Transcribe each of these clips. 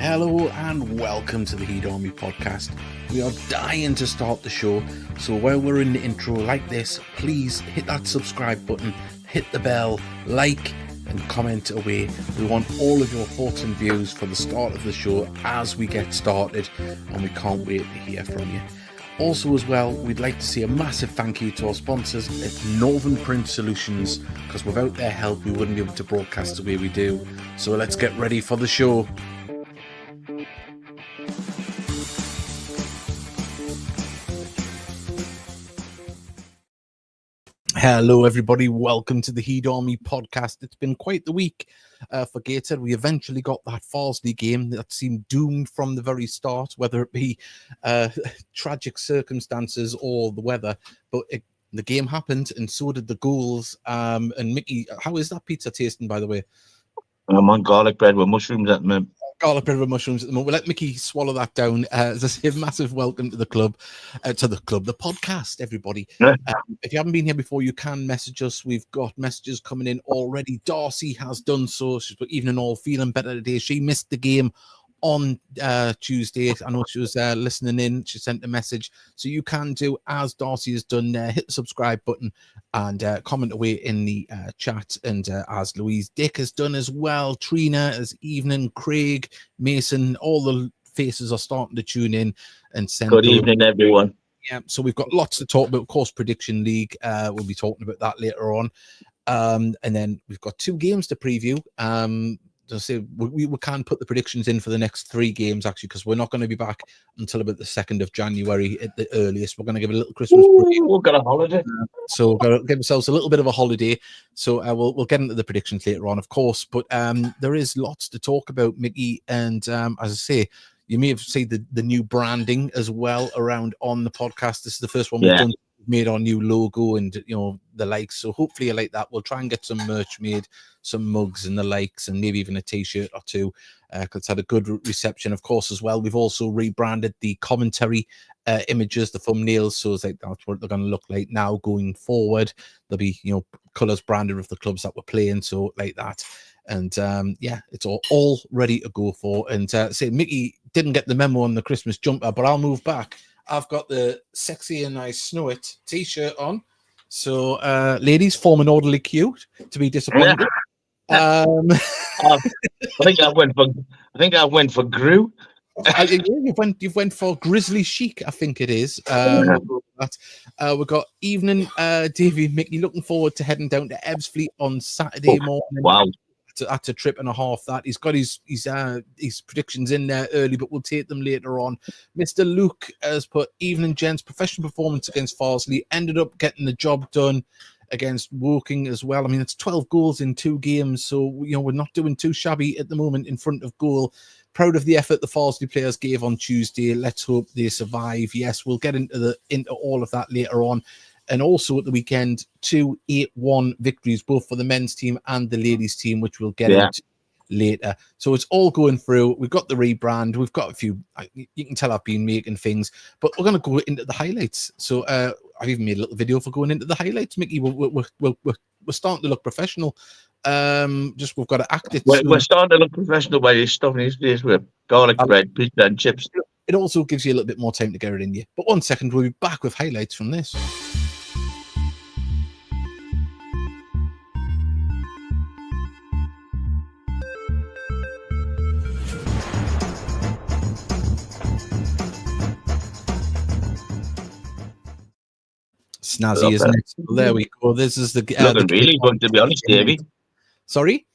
Hello and welcome to the Heed Army podcast. We are dying to start the show, so while we're in the intro like this, please hit that subscribe button, hit the bell, like and comment away. We want all of your thoughts and views for the start of the show as we get started, and we can't wait to hear from you. Also as well, we'd like to say a massive thank you to our sponsors at Northern Print Solutions, because without their help we wouldn't be able to broadcast the way we do. So let's get ready for the show. Hello everybody, welcome to the Heed Army podcast. It's been quite the week for Gateshead. We eventually got that Farsley game that seemed doomed from the very start, whether it be tragic circumstances or the weather, but the game happened and so did the goals. And Mickey, how is that pizza tasting, by the way? I'm on garlic bread with mushrooms at the moment. Garlic bread with mushrooms at the moment. We'll let Mickey swallow that down. As I say, massive welcome to the club, the podcast, everybody. If you haven't been here before, you can message us. We've got messages coming in already. Darcy has done so. She's put evening all, feeling better today. She missed the game on Tuesday. I know she was listening in. She sent a message. So you can do as Darcy has done. Hit the subscribe button and comment away in the chat. And as Louise Dick has done as well. Trina as evening. Craig, Mason, all the faces are starting to tune in and send. Good evening, everyone. Yeah, so we've got lots to talk about. Of course, Prediction League. We'll be talking about that later on. And then we've got two games to preview. Say we can put the predictions in for the next three games actually, because we're not going to be back until about the 2nd of January at the earliest. We're going to give a little Christmas break. We've got a holiday, so we've got to give ourselves a little bit of a holiday. So we'll get into the predictions later on, of course. But there is lots to talk about, Mickey, and as I say, you may have seen the new branding as well around on the podcast. This is the first one we've done. Made our new logo and the likes, so hopefully you like that. We'll try and get some merch made, some mugs and the likes, and maybe even a t-shirt or two, because it's had a good reception, of course, as well. We've also rebranded the commentary images, the thumbnails, so it's like that's what they're going to look like now going forward. There'll be colors branded with the clubs that we're playing, so like that. And it's all ready to go for. And say Mickey didn't get the memo on the Christmas jumper, but I'll move back. I've got the Sexy and I Snow It t-shirt on. So, ladies, form an orderly queue to be disappointed. I think I went for Gru. You've went for Grizzly Chic, I think it is. We've got evening, Davey, Mickey. Looking forward to heading down to Ebbsfleet on Saturday morning. Wow. That's a trip and a half. That he's got his predictions in there early, but we'll take them later on. Mr. Luke has put evening gents, professional performance against Farsley, ended up getting the job done against Woking as well. I mean, it's 12 goals in 2 games, so we're not doing too shabby at the moment in front of goal. Proud of the effort the Farsley players gave on Tuesday. Let's hope they survive. Yes, we'll get into all of that later on. And also at the weekend, 2 8-1 victories, both for the men's team and the ladies' team, which we'll get into later. So it's all going through. We've got the rebrand. We've got a few. You can tell I've been making things, but we're going to go into the highlights. So I've even made a little video for going into the highlights, Mickey. We're starting to look professional. We've got to act it. We're starting to look professional by you're stuffing his face with garlic bread, pizza, and chips. It also gives you a little bit more time to get it in you. But 1 second, we'll be back with highlights from this. Snazzy, isn't it? Well, there we go. This is the looking really good, to be honest, Davey. Sorry,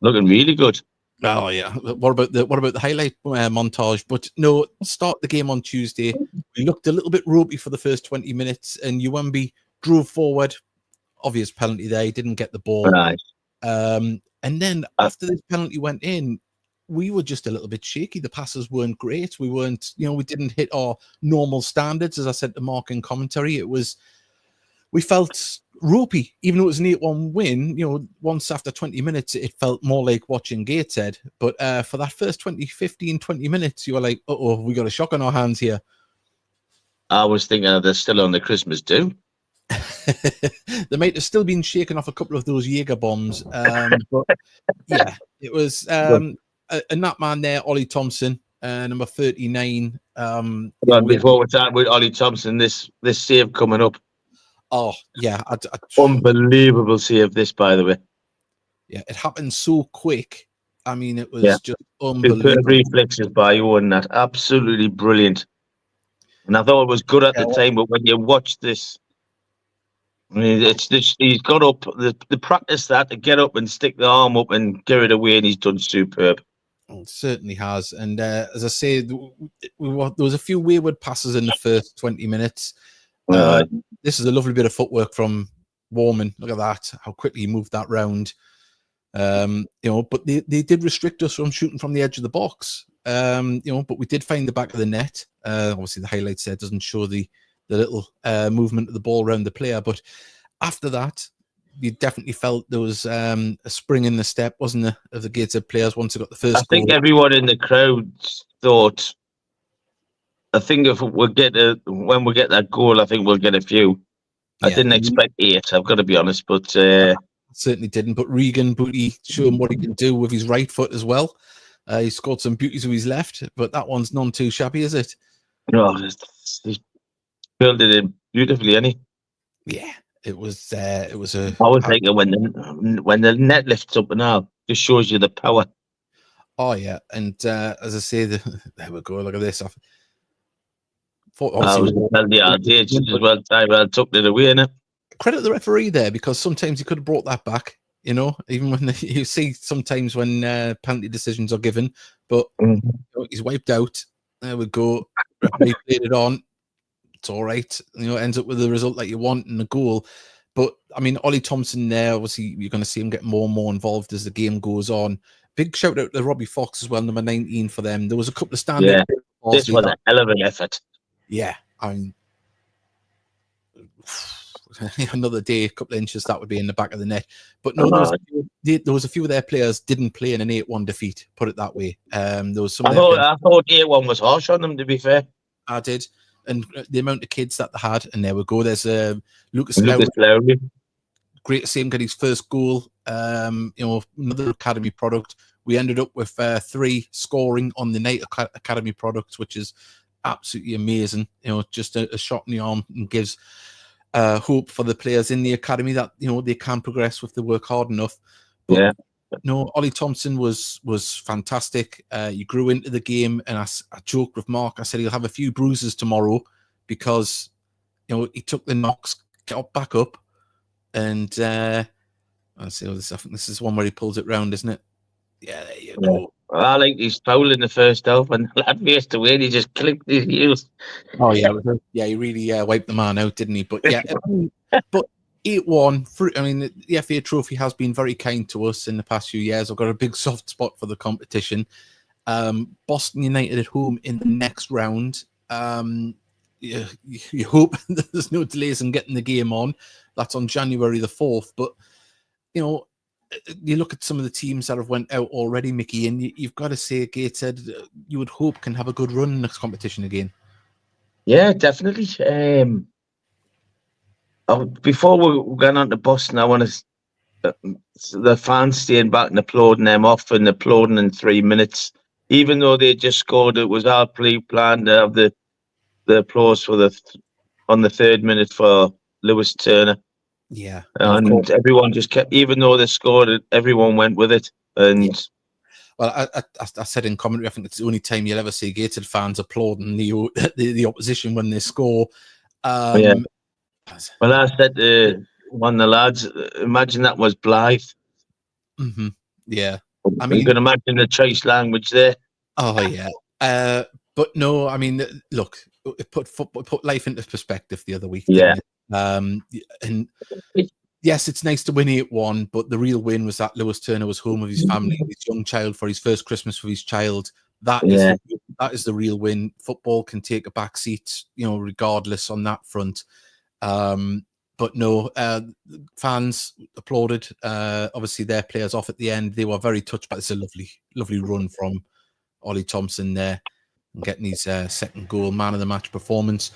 looking really good. Oh yeah. What about the highlight montage? But no, start the game on Tuesday. We looked a little bit ropey for the first 20 minutes, and Uwembi drove forward. Obvious penalty there. He didn't get the ball. Right. And then after this penalty went in, we were just a little bit shaky. The passes weren't great. We weren't, we didn't hit our normal standards. As I said to Mark in commentary, we felt ropey, even though it was an 8-1 win. Once after 20 minutes, it felt more like watching Gateshead. But for that first 20 minutes, you were like, uh-oh, we got a shock on our hands here. I was thinking they're still on the Christmas do. They might have still been shaking off a couple of those Jaeger bombs. But yeah, it was and that man there, Ollie Thompson, number 39. Well, before we start with Ollie Thompson, this save coming up. Oh yeah, Unbelievable save this, by the way. Yeah, it happened so quick. I mean, it was just unbelievable. Superb reflexes by Owen, that absolutely brilliant. And I thought it was good at the time, but when you watch this, I mean, it's just, he's got up the practice that to get up and stick the arm up and get it away, and he's done superb. Oh, it certainly has. And as I say, there was a few wayward passes in the first 20 minutes. This is a lovely bit of footwork from Warman. Look at that, how quickly he moved that round. But they did restrict us from shooting from the edge of the box. But we did find the back of the net. Obviously, the highlights there doesn't show the little movement of the ball around the player. But after that, you definitely felt there was a spring in the step, wasn't there, of the Gateshead players once they got the first goal. I think everyone in the crowd thought, I think if when we get that goal, I think we'll get a few. I didn't expect 8, I've got to be honest, but certainly didn't. But Regan Booty showed him what he can do with his right foot as well. He scored some beauties with his left, but that one's none too shabby, is it? No, he's filled it in beautifully, any. Yeah, it was a. I was thinking when the net lifts up and out, just shows you the power. Oh yeah, and as I say, there we go. Look at this. I was the advantage as well. Tyrell took it away, innit? Credit the referee there, because sometimes he could have brought that back. Even when you see sometimes when penalty decisions are given, but he's wiped out. There we go. Referee played it on. It's all right. Ends up with the result that you want and the goal. But I mean, Ollie Thompson there, obviously, you're going to see him get more and more involved as the game goes on. Big shout out to Robbie Fox as well, number 19 for them. There was a couple of standouts. Yeah, this was a hell of an effort. Yeah, another day, a couple of inches, that would be in the back of the net. But no, there was a few of their players didn't play in an 8-1 defeat, put it that way. There was some. I thought 8-1 was harsh on them, to be fair. I did. And the amount of kids that they had, and there we go. There's Lucas Lowry. Great to see him get his first goal. Another academy product. We ended up with 3 scoring on the night academy products, which is absolutely amazing. Just a shot in the arm, and gives hope for the players in the academy that they can progress if they work hard enough. But, no, Ollie Thompson was fantastic. He grew into the game, and I joked with Mark. I said he'll have a few bruises tomorrow because he took the knocks, got back up, and I think this is one where he pulls it round, isn't it? Yeah, there you go. I like his foul in the first half, and the lad faced away, he just clipped his heels. Oh yeah, he really wiped the man out, didn't he? But yeah, but 8-1. I mean, the FA Trophy has been very kind to us in the past few years. I've got a big soft spot for the competition. Boston United at home in the next round. You hope there's no delays in getting the game on. That's on January the 4th. But you look at some of the teams that have went out already, Mickey, and you've got to say Gateshead, you would hope, can have a good run in this competition again. Yeah, definitely. Before we get on to Boston, I want to the fans staying back and applauding them off and applauding in 3 minutes, even though they just scored. It was our pre-planned to have the applause for on the 3rd minute for Lewis Turner. Yeah, and everyone just kept, even though they scored it, everyone went with it. And well, I said in commentary, I think it's the only time you'll ever see Gateshead fans applauding the opposition when they score. Well, I said to one of the lads, imagine that was Blythe. Mm-hmm. Yeah, I mean, you can imagine the choice language there. Oh yeah, but no, I mean, look, it put life into perspective the other week. Yeah. And yes, it's nice to win 8-1, but the real win was that Lewis Turner was home with his family, his young child, for his first Christmas with his child. That is the real win. Football can take a back seat, regardless on that front. But no, fans applauded. Obviously, their players off at the end. They were very touched by this. A lovely run from Ollie Thompson there, and getting his second goal, man of the match performance.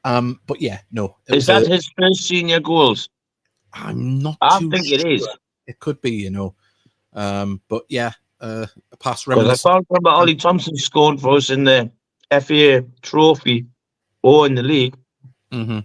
But yeah, no. Is that his first senior goals? I'm not. I think it is. It could be, But yeah, past Because I reminiscence. can't remember Ollie Thompson scored for us in the FA Trophy or in the league. Mm-hmm.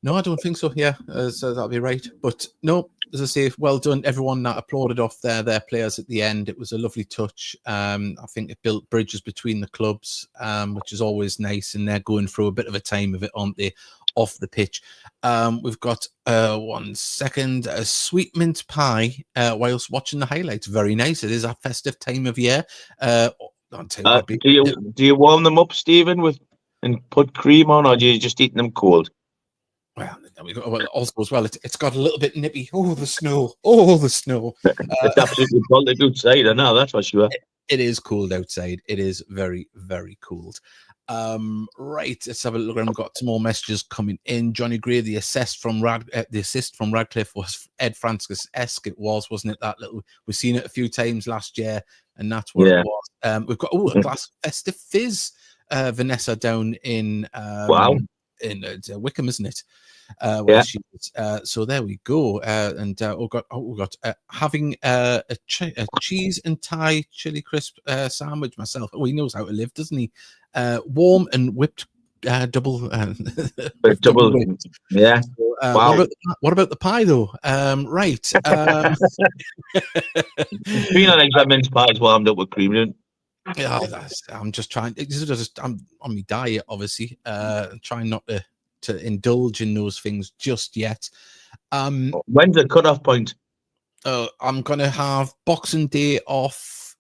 No, I don't think so. Yeah, so that'll be right. But no, as I say, well done, everyone that applauded off their players at the end. It was a lovely touch. I think it built bridges between the clubs, which is always nice. And they're going through a bit of a time of it, aren't they, off the pitch? We've got 1 second, a sweet mint pie whilst watching the highlights. Very nice. It is a festive time of year. I'll tell you, Robbie, Do you warm them up, Stephen, and put cream on, or do you just eat them cold? Well, also as well, it's got a little bit nippy. Oh, the snow! Oh, the snow! It's absolutely cold outside. I know, that's for sure. It is cold outside. It is very, very cold. Right, let's have a look. We've got some more messages coming in. Johnny Gray, the assist from Radcliffe was Ed Francis-esque. It wasn't it? That little, we've seen it a few times last year, and that's what it was. We've got a glass of festive fizz. Vanessa down in Wow. in Wickham, isn't it? Yeah. So there we go. And we got having a cheese and Thai chili crisp sandwich myself. Oh, he knows how to live, doesn't he? Warm and whipped double. Double. Yeah. So, Wow. What about the pie though? Right. Peanut eggs and mince pies warmed up with cream in. Yeah, I'm just trying. I'm on my diet, obviously. Trying not to indulge in those things just yet. When's the cutoff point? I'm gonna have Boxing Day off.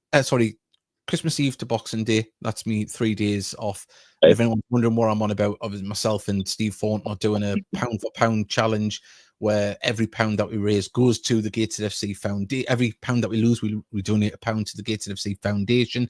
Christmas Eve to Boxing Day. That's me 3 days off. Right. If anyone's wondering what I'm on about, obviously myself and Steve Thornton are doing a pound for pound challenge where every pound that we raise goes to the Gateshead FC Foundation. Every pound that we lose, we donate £1 to the Gateshead FC Foundation.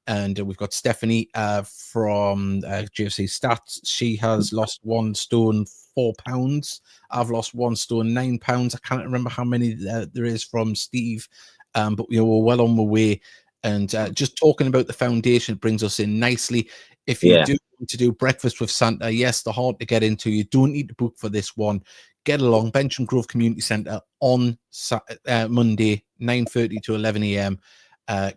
And we've got Stephanie from GFC Stats. She has lost 1 stone, £4. I've lost 1 stone, £9. I can't remember how many there is from Steve, but we're well on the way. And just talking about the foundation brings us in nicely. If you do want to do breakfast with Santa, yes, they're hard to get into. You don't need to book for this one. Get along, Benton Grove Community Centre on Monday, 9:30 to 11 a.m.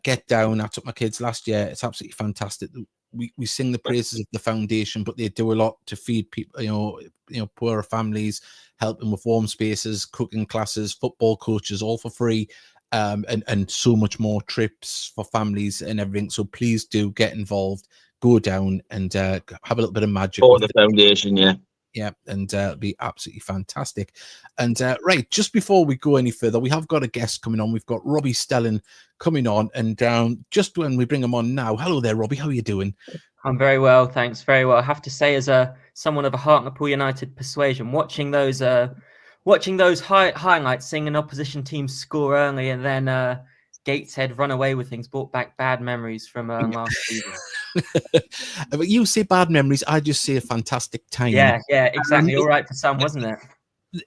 Get down. I took my kids last year. It's absolutely fantastic. We sing the praises of the foundation, but they do a lot to feed people, poorer families, help them with warm spaces, cooking classes, football coaches, all for free. And so much more, trips for families and everything. So please do get involved, go down and have a little bit of magic. For the foundation, yeah, and it'll be absolutely fantastic. And right, just before we go any further, we have got a guest coming on. We've got Robbie Stelling coming on, and just when we bring him on now, hello there, Robbie. How are you doing? I'm very well, thanks. Very well. I have to say, as someone of a Hartlepool United persuasion, watching those highlights, seeing an opposition team score early and then Gateshead run away with things, brought back bad memories from last season. But you say bad memories, I just say a fantastic time. Yeah, exactly. All right for some, wasn't it?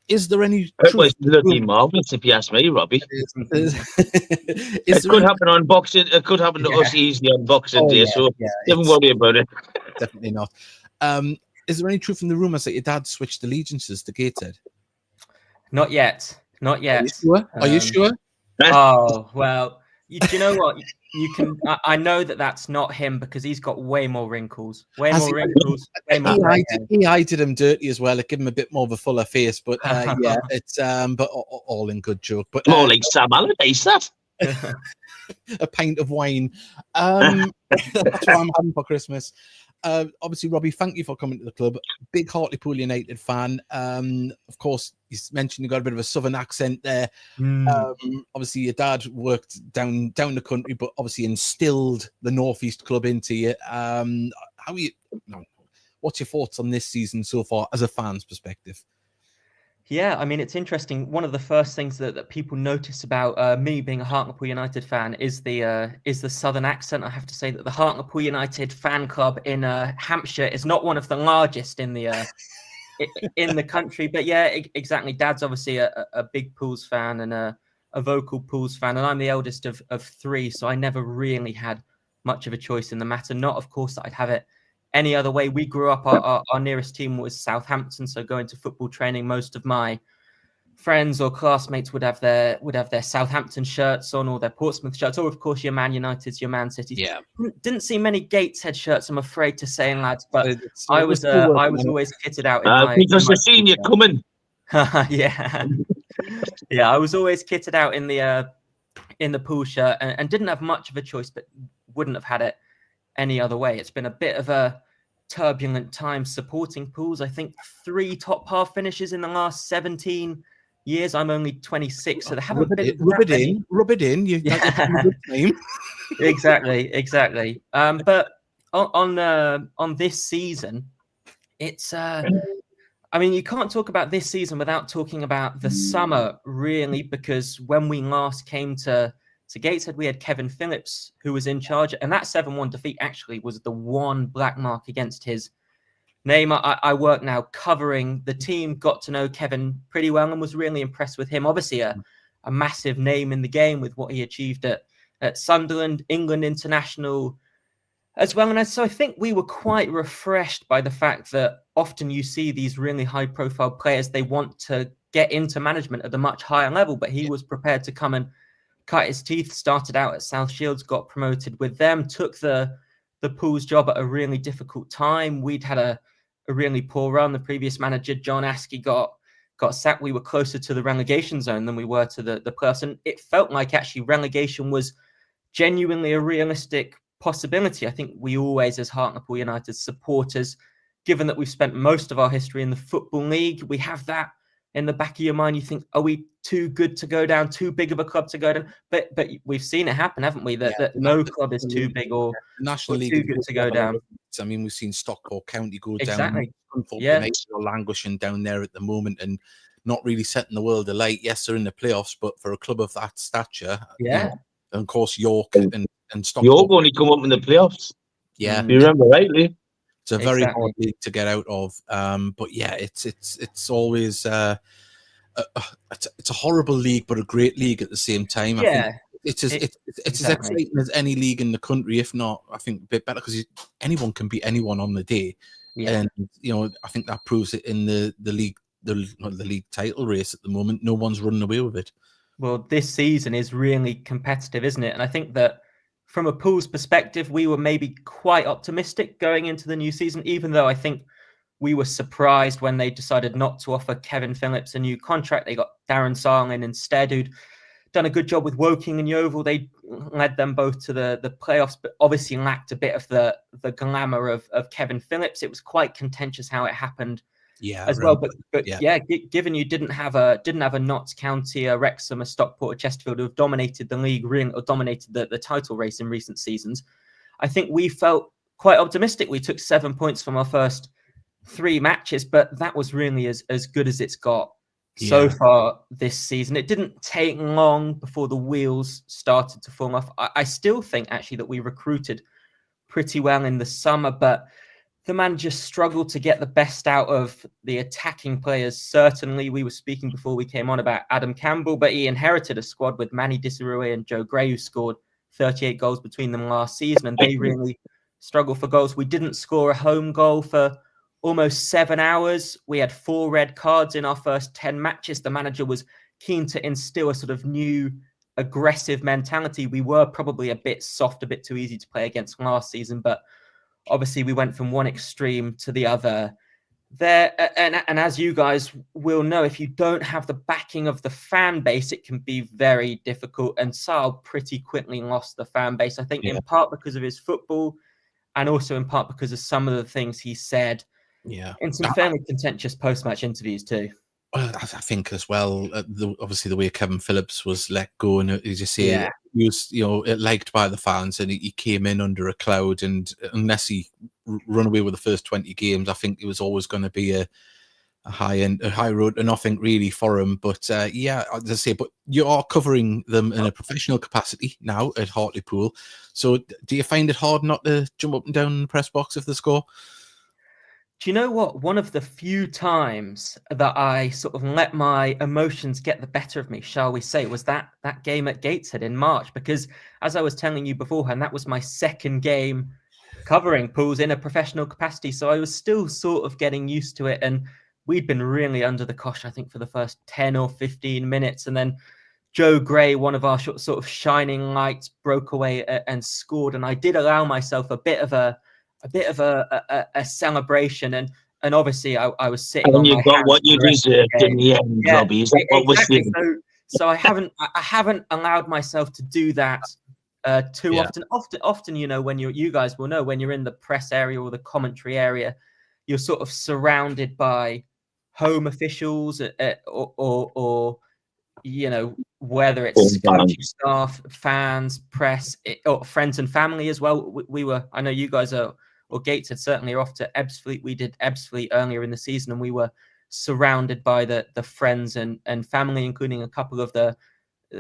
Is there any truth? It was bloody marvellous, if you ask me, Robbie. It could happen on Boxing. It could happen to us easily on Boxing Day, so don't worry about it. Definitely not. Is there any truth in the rumours that your dad switched allegiances to Gateshead? Not yet. Not yet. Are you sure? Oh, well, do you know what? You can. I know that that's not him because he's got way more wrinkles. He hided him dirty as well. It gave him a bit more of a fuller face, but it's but all in good joke. But more like Sam Allardyce, that. A pint of wine. That's what I'm having for Christmas. Obviously, Robbie, thank you for coming to the club. Big Hartlepool United fan. Of course, you mentioned you got a bit of a southern accent there. Obviously, your dad worked down the country, but obviously instilled the Northeast club into you. What's your thoughts on this season so far as a fan's perspective? Yeah, I mean, it's interesting. One of the first things that people notice about me being a Hartlepool United fan is the southern accent. I have to say that the Hartlepool United fan club in Hampshire is not one of the largest in the in the country. But yeah, exactly. Dad's obviously a big Pools fan and a vocal Pools fan, and I'm the eldest of 3, so I never really had much of a choice in the matter. Not, of course, that I'd have it any other way. We grew up, our nearest team was Southampton, so going to football training most of my friends or classmates would have their Southampton shirts on, or their Portsmouth shirts, or of course your Man Uniteds, your Man Cities. Yeah. Didn't see many Gateshead shirts, I'm afraid to say, lads, but We're I was still working on it. always kitted out in my Because I've seen you coming. yeah. Yeah, I was always kitted out in the Pool shirt, and didn't have much of a choice, but wouldn't have had it any other way. It's been a bit of a turbulent time supporting Pools. I think 3 top half finishes in the last 17 years. I'm only 26, so there haven't been rub it in. You exactly. But on this season, it's I mean, you can't talk about this season without talking about the summer, really, because when we last came to Gateshead, we had Kevin Phillips, who was in charge, and that 7-1 defeat actually was the one black mark against his name. I work now covering the team, got to know Kevin pretty well, and was really impressed with him. Obviously, a massive name in the game with what he achieved at Sunderland, England international as well. And so I think we were quite refreshed by the fact that often you see these really high profile players, they want to get into management at a much higher level, but he was prepared to come and cut his teeth, started out at South Shields, got promoted with them, took the Pools job at a really difficult time. We'd had a really poor run. The previous manager, John Askey, got sacked. We were closer to the relegation zone than we were to the playoffs. And it felt like actually relegation was genuinely a realistic possibility. I think we always, as Hartlepool United supporters, given that we've spent most of our history in the Football League, we have that in the back of your mind. You think, are we too good to go down, too big of a club to go down? But we've seen it happen, haven't we? That no club is too big or National League too good to go down. I mean, we've seen Stockport County go Exactly. down. Yeah. Languishing down there at the moment and not really setting the world alight. Yes, they're in the playoffs, but for a club of that stature, yeah. You know, and of course York and Stockport. York only come up in the playoffs. Yeah, you remember rightly. It's a very hard league to get out of. But yeah, it's always it's a horrible league, but a great league at the same time. I think it's as exciting as any league in the country, if not, I think a bit better, because anyone can beat anyone on the day. Yeah. And you know, I think that proves it in the league, the league title race at the moment. No one's running away with it. Well, this season is really competitive, isn't it? And I think that from a Pools perspective, we were maybe quite optimistic going into the new season, even though I think we were surprised when they decided not to offer Kevin Phillips a new contract. They got Darren Sarlin instead, who'd done a good job with Woking and Yeovil. They led them both to the playoffs, but obviously lacked a bit of the glamour of Kevin Phillips. It was quite contentious how it happened. Yeah, as well, but given you didn't have a Notts County, a Wrexham, a Stockport, a Chesterfield who have dominated the league or dominated the title race in recent seasons, I think we felt quite optimistic. We took 7 points from our first 3 matches, but that was really as good as it's got so far this season. It didn't take long before the wheels started to fall off. I still think actually that we recruited pretty well in the summer, but the manager struggled to get the best out of the attacking players. Certainly, we were speaking before we came on about Adam Campbell, but he inherited a squad with Manny Disarue and Joe Gray, who scored 38 goals between them last season, and they really struggled for goals. We didn't score a home goal for almost 7 hours. We had 4 red cards in our first 10 matches. The manager was keen to instill a sort of new aggressive mentality. We were probably a bit soft, a bit too easy to play against last season, but obviously, we went from one extreme to the other there. And as you guys will know, if you don't have the backing of the fan base, it can be very difficult. And Sal pretty quickly lost the fan base, I think, in part because of his football and also in part because of some of the things he said in some fairly contentious post-match interviews too. Well, I think as well, obviously the way Kevin Phillips was let go, and as you say, he was, liked by the fans, and he came in under a cloud. And unless he run away with the first 20 games, I think it was always going to be a high road to nothing really for him. But as I say, but you are covering them in a professional capacity now at Hartlepool. So do you find it hard not to jump up and down in the press box if they score? Do you know what? One of the few times that I sort of let my emotions get the better of me, shall we say, was that game at Gateshead in March. Because as I was telling you beforehand, that was my second game covering Pools in a professional capacity. So I was still sort of getting used to it. And we'd been really under the cosh, I think, for the first 10 or 15 minutes. And then Joe Gray, one of our sort of shining lights, broke away and scored. And I did allow myself a bit of a celebration. And obviously I was sitting on And my you got hands what for you the rest of the deserved in game. the end, Yeah, Robbie. Is that what we're exactly. saying? So I haven't allowed myself to do that too often. Often, you know, when you guys will know, when you're in the press area or the commentary area, you're sort of surrounded by home officials or you know, whether it's coaching staff, fans, press, or friends and family as well. We were, I know you guys are, or Gateshead certainly are off to Ebbsfleet. We did Ebbsfleet earlier in the season, and we were surrounded by the friends and family, including a couple of the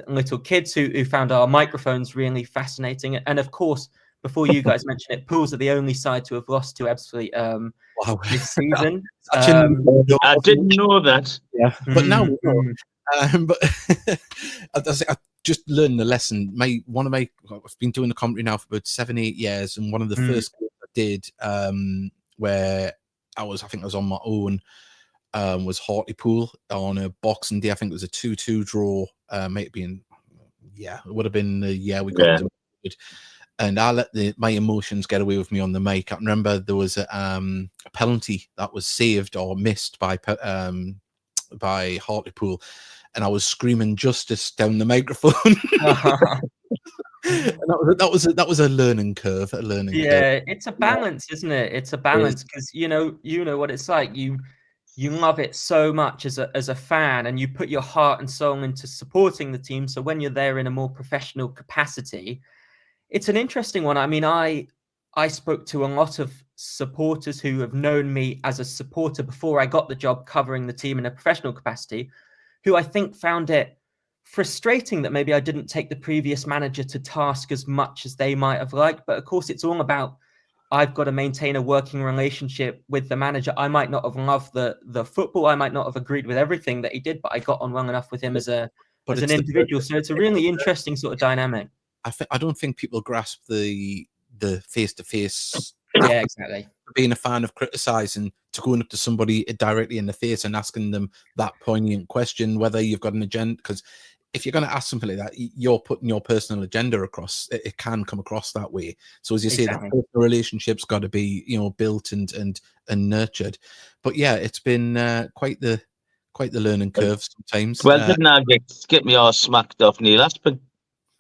little kids who found our microphones really fascinating. And of course, before you guys mention it, Pools are the only side to have lost to Ebbsfleet Wow. this season. I didn't know that. Yeah, but now we know. Mm. But I just learned the lesson. I've been doing the commentary now for about 7-8 years, and one of the first games I did, where I think I was on my own, was Hartlepool on a Boxing Day. I think it was a 2-2 draw. Might have been, it would have been the year we got demoted. And I let my emotions get away with me on the mic. I remember there was a penalty that was saved or missed by Hartlepool, and I was screaming justice down the microphone. And that was a learning curve. It's a balance, isn't it? It's a balance, because you know what it's like. You love it so much as a fan, and you put your heart and soul into supporting the team. So when you're there in a more professional capacity, it's an interesting one. I mean, I spoke to a lot of supporters who have known me as a supporter before I got the job covering the team in a professional capacity, who I think found it frustrating that maybe I didn't take the previous manager to task as much as they might have liked. But of course, it's all about, I've got to maintain a working relationship with the manager. I might not have loved the football. I might not have agreed with everything that he did, but I got on well enough with him as an individual. So it's a really interesting sort of dynamic. I don't think people grasp the face-to-face. Yeah, exactly. Being a fan of criticizing, to going up to somebody directly in the face and asking them that poignant question, whether you've got an agenda. Because if you're going to ask something like that, you're putting your personal agenda across. It can come across that way. So as you say, that personal relationship's got to be, built and nurtured. But yeah, it's been quite the learning curve sometimes. Well, didn't I get me all smacked off Neil Aspin?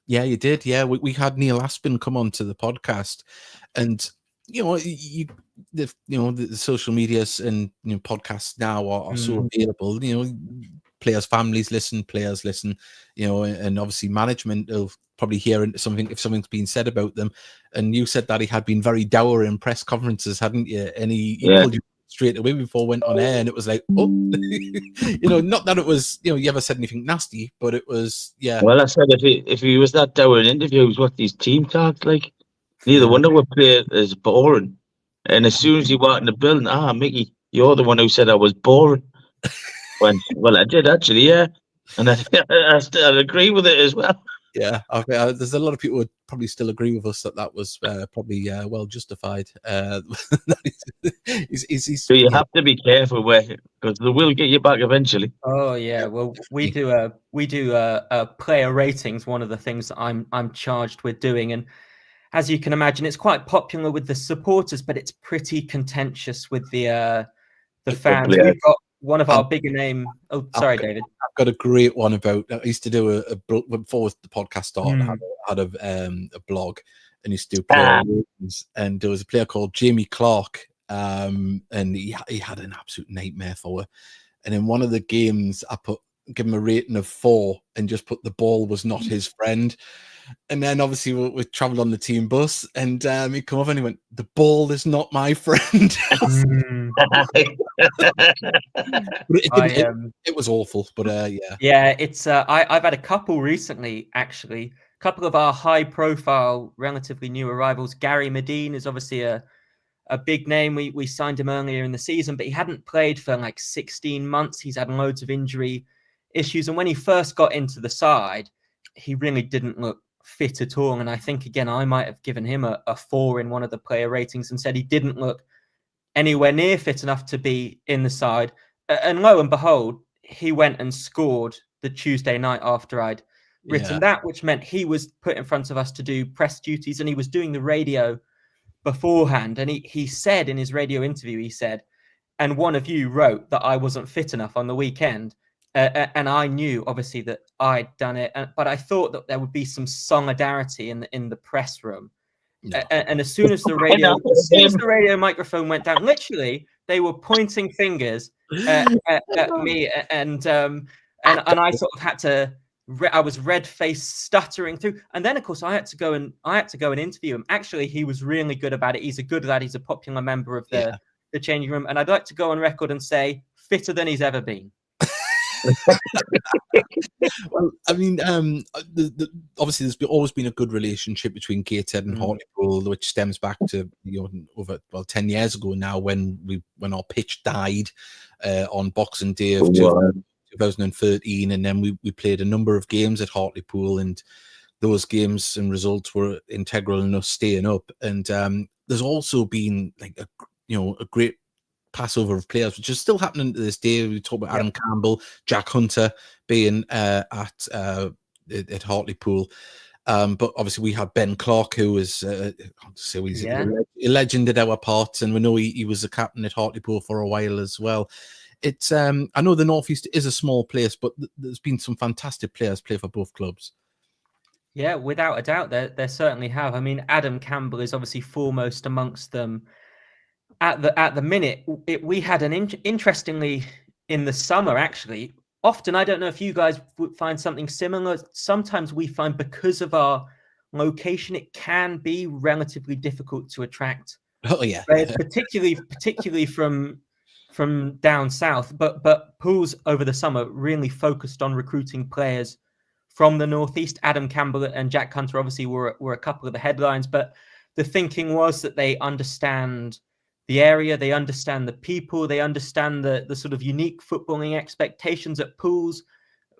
Yeah, you did. Yeah, we had Neil Aspin come on to the podcast, and the social medias and podcasts now are so available. Players' families listen, players listen. And obviously management will probably hear something if something's been said about them. And you said that he had been very dour in press conferences, hadn't you? And he pulled you straight away before went on air, and it was like, oh, not that it was, you ever said anything nasty, but it was, Well, I said if he was that dour in interviews, what these team talks like, neither wonder what player is boring. And as soon as he walked in the building, Mickey, you're the one who said I was boring. Well, I did actually, yeah, and I agree with it as well. Yeah, there's a lot of people who would probably still agree with us that was probably well justified. So you have to be careful because they will get you back eventually. Oh yeah, well we do player ratings. One of the things that I'm charged with doing, and as you can imagine, it's quite popular with the supporters, but it's pretty contentious with the fans. We've got one of our bigger name. Oh, sorry, David. I've got a great one about. I used to do before the podcast started. Had a blog, and used to do player ratings. And there was a player called Jamie Clark, and he had an absolute nightmare for her. And in one of the games, I give him a rating of 4, and just put the ball was not his friend. And then obviously we travelled on the team bus, and he come up and he went, "The ball is not my friend." It was awful, but yeah, it's I've had a couple recently, actually. A couple of our high-profile, relatively new arrivals. Gary Medine is obviously a big name. We signed him earlier in the season, but he hadn't played for like 16 months. He's had loads of injury issues, and when he first got into the side, he really didn't look fit at all. And I think, again, I might have given him a 4 in one of the player ratings and said he didn't look anywhere near fit enough to be in the side. And lo and behold, he went and scored the Tuesday night after I'd written that, which meant he was put in front of us to do press duties, and he was doing the radio beforehand. And he said in his radio interview, he said, and one of you wrote that I wasn't fit enough on the weekend. And I knew, obviously, that I'd done it. But I thought that there would be some solidarity in the press room. No. And as soon as the radio microphone went down, literally, they were pointing fingers at me, and I sort of had to. I was red-faced, stuttering through, and then of course I had to go and interview him. Actually, he was really good about it. He's a good lad. He's a popular member of the changing room, and I'd like to go on record and say fitter than he's ever been. Well, I mean, obviously there's always been a good relationship between Gateshead and Hartlepool, which stems back to over 10 years ago now, when our pitch died on Boxing Day of 2013, and then we played a number of games at Hartlepool, and those games and results were integral in us staying up. And there's also been like a great passover of players, which is still happening to this day. We talk about Adam Campbell, Jack Hunter being at Hartlepool, but obviously we had Ben Clark, who was a legend at our parts, and we know he was the captain at Hartlepool for a while as well. It's I know the Northeast is a small place, but there's been some fantastic players play for both clubs. Yeah, without a doubt, there certainly have. I mean, Adam Campbell is obviously foremost amongst them. At the minute, we had an interestingly in the summer, actually. Often, I don't know if you guys would find something similar. Sometimes we find, because of our location, it can be relatively difficult to attract. Oh yeah, particularly from down south. But Pools over the summer really focused on recruiting players from the Northeast. Adam Campbell and Jack Hunter obviously were a couple of the headlines, but the thinking was that they understand the area, they understand the people, they understand the sort of unique footballing expectations at Pools.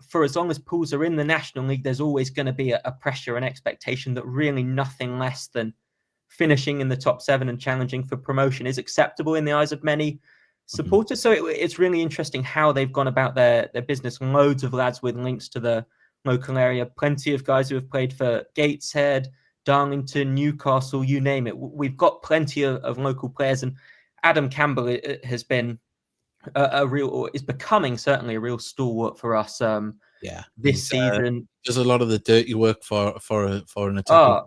For as long as Pools are in the National League, there's always going to be a pressure and expectation that really nothing less than finishing in the top 7 and challenging for promotion is acceptable in the eyes of many supporters. So it's really interesting how they've gone about their business. Loads of lads with links to the local area, plenty of guys who have played for Gateshead, Darlington, Newcastle, you name it. We've got plenty of local players, and Adam Campbell has been is becoming certainly a real stalwart for us. This season, does a lot of the dirty work for an attacker.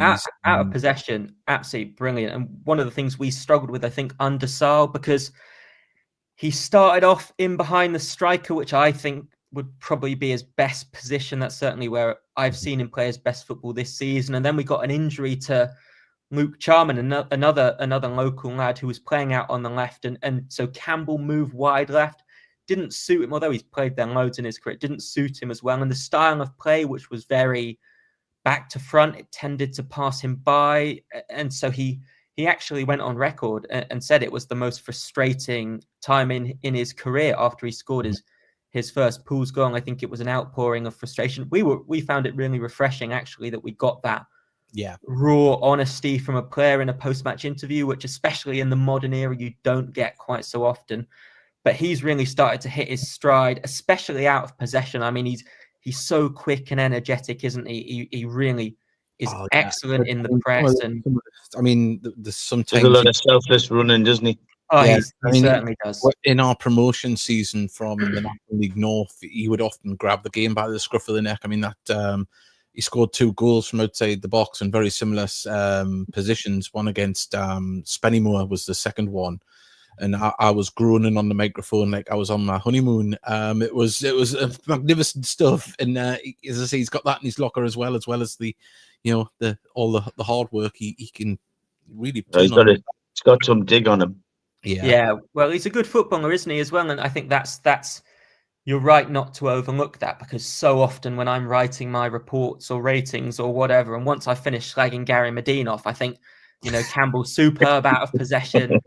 Out of possession, absolutely brilliant. And one of the things we struggled with, I think, under Sal, because he started off in behind the striker, which I think would probably be his best position. That's certainly where I've seen him play his best football this season. And then we got an injury to Luke Charman, another local lad who was playing out on the left. And so Campbell moved wide left. Didn't suit him, although he's played there loads in his career. It didn't suit him as well. And the style of play, which was very back to front, it tended to pass him by. And so he actually went on record and said it was the most frustrating time in his career after he scored his first Pools goal. And I think it was an outpouring of frustration. We found it really refreshing, actually, that we got that raw honesty from a player in a post-match interview, which especially in the modern era you don't get quite so often. But he's really started to hit his stride, especially out of possession. I mean, he's so quick and energetic, isn't he? He really is excellent in the press. And I mean, there's sometimes a lot of selfless running, doesn't he? Oh, he certainly does. In our promotion season from the National League North, he would often grab the game by the scruff of the neck. I mean, that he scored 2 goals from outside the box in very similar positions. One against Spennymoor was the second one, and I was groaning on the microphone like I was on my honeymoon. It was magnificent stuff, and as I say, he's got that in his locker as well as the all the hard work he can really. He's got some dig on him. Yeah. Well, he's a good footballer, isn't he, as well? And I think that's you're right not to overlook that, because so often when I'm writing my reports or ratings or whatever, and once I finish slagging Gary Medine off, I think, Campbell's superb out of possession.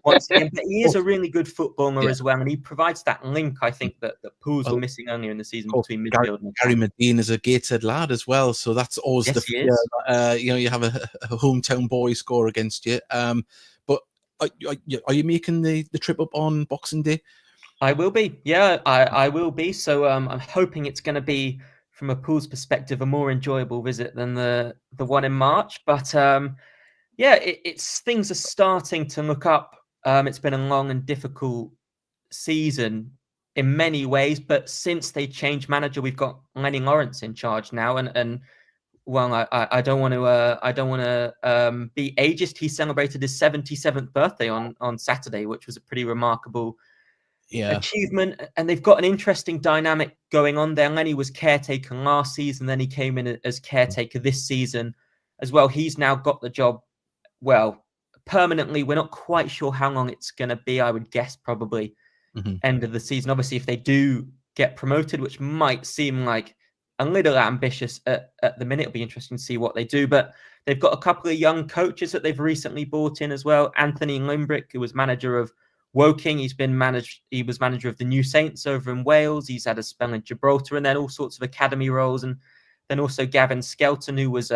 Once again, but he is a really good footballer as well, and he provides that link, I think, that Pools were missing earlier in the season between midfield and Gary Medine is a Gateshead lad as well, so that's always the fear. You have a hometown boy score against you. But are you making the trip up on Boxing Day? I will be. Yeah, I will be. So I'm hoping it's going to be, from a pool's perspective, a more enjoyable visit than the one in March. But yeah, it's things are starting to look up. It's been a long and difficult season in many ways, but since they changed manager, we've got Lenny Lawrence in charge now, and well, I don't want to be ageist. He celebrated his 77th birthday on Saturday, which was a pretty remarkable achievement. And they've got an interesting dynamic going on there. Lenny was caretaker last season, then he came in as caretaker this season as well. He's now got the job, well, permanently. We're not quite sure how long it's going to be. I would guess probably end of the season. Obviously, if they do get promoted, which might seem like a little ambitious at the minute, it'll be interesting to see what they do. But they've got a couple of young coaches that they've recently brought in as well. Anthony Limbrick, who was manager of Woking, he was manager of the New Saints over in Wales. He's had a spell in Gibraltar, and then all sorts of academy roles. And then also Gavin Skelton, who was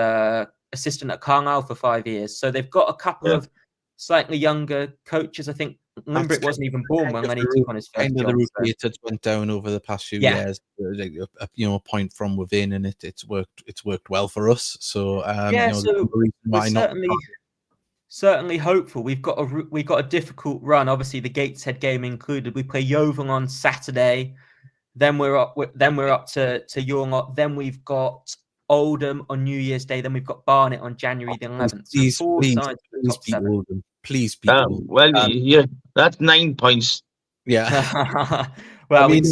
assistant at Carlisle for 5 years. So they've got a couple of slightly younger coaches. I think Limbrick wasn't even born when Lenny took on his first job. The rotators went down over the past few years. A point from within, and it's worked well for us. So so we're certainly hopeful. We've got a difficult run. Obviously, the Gateshead game included. We play Yeovil on Saturday, then we're up to your lot. Then we've got Oldham on New Year's Day. Then we've got Barnet on January the 11th. Please beat Oldham. Well, that's 9 points. Yeah. Well, I mean,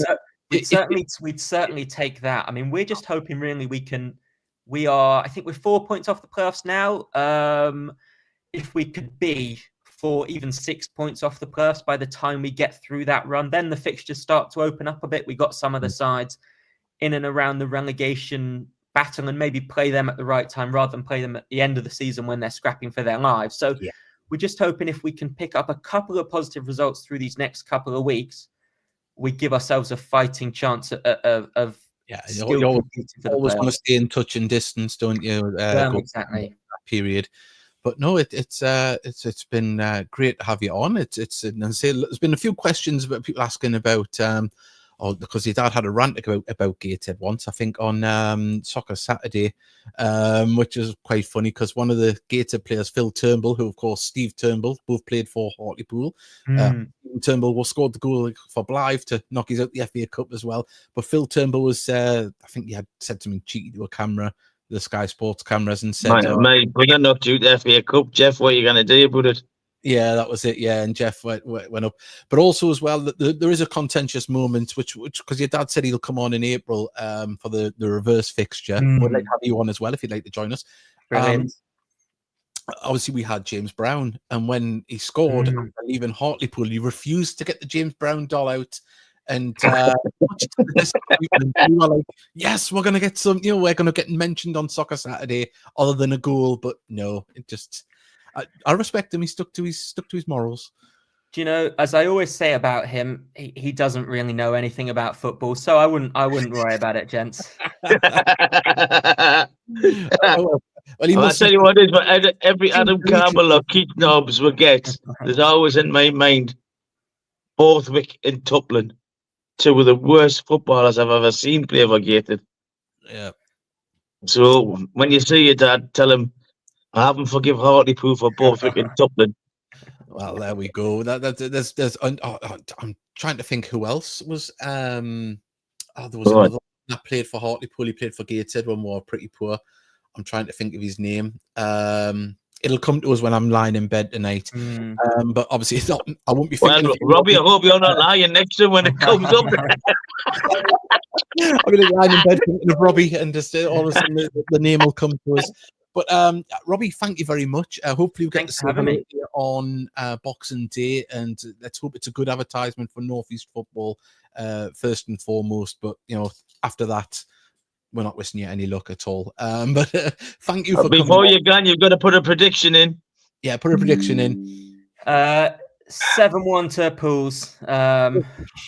we'd certainly take that. I mean, we're just hoping really I think we're 4 points off the playoffs now. If we could be 4, even 6 points off the playoffs by the time we get through that run, then the fixtures start to open up a bit. We got some of the sides in and around the relegation battle, and maybe play them at the right time rather than play them at the end of the season when they're scrapping for their lives. So we're just hoping if we can pick up a couple of positive results through these next couple of weeks, we give ourselves a fighting chance of you always want to stay in touch and distance, don't you? Exactly. That period. But no, it's been great to have you on. There's been a few questions about people asking about because your dad had a rant about Gateshead once, I think, on Soccer Saturday, which is quite funny because one of the Gateshead players, Phil Turnbull, who of course Steve Turnbull, both played for Hartlepool. Turnbull scored the goal for Blythe to knock us out the FA Cup as well. But Phil Turnbull was, I think he had said something cheeky to a camera, the Sky Sports cameras, and said, "Mate, we're gonna knock you the FA Cup, Jeff. What are you gonna do about it?" Yeah, that was it. Yeah, and Jeff went up. But also as well, there is a contentious moment, which because your dad said he'll come on in April for the reverse fixture. We'd like to have you on as well if you'd like to join us. Obviously, we had James Brown, and when he scored, I believe in Hartlepool, he refused to get the James Brown doll out. And we were like, yes, we're gonna get some, we're gonna get mentioned on Soccer Saturday other than a goal, but no, it just I respect him. He stuck to his morals. Do you know, as I always say about him, he doesn't really know anything about football, so I wouldn't worry about it, gents. I'll tell you what it is, but every Adam Campbell or Keith Nobbs we get, there's always in my mind Borthwick and Tuplin, two of the worst footballers I've ever seen play for Gateshead. Yeah. So when you see your dad, tell him I haven't forgive Hartlepool for Borthwick and Tuplin. Well, there we go. I'm trying to think who else was. There was another that played for Hartlepool. He played for Gateshead when we were pretty poor. I'm trying to think of his name. It'll come to us when I'm lying in bed tonight. But obviously, it's not, I won't be thinking. Well, Robbie, I hope you're not lying next to him when it comes up. I'm going to lie in bed thinking of Robbie, and just all of a sudden the name will come to us. But Robbie, thank you very much. Hopefully, we get to see you on Boxing Day, and let's hope it's a good advertisement for North East football first and foremost. But after that, we're not wishing you any luck at all. But thank you for coming. Before you're gone, you've got to put a prediction in. Yeah, put a prediction in. 7-1 to Pools.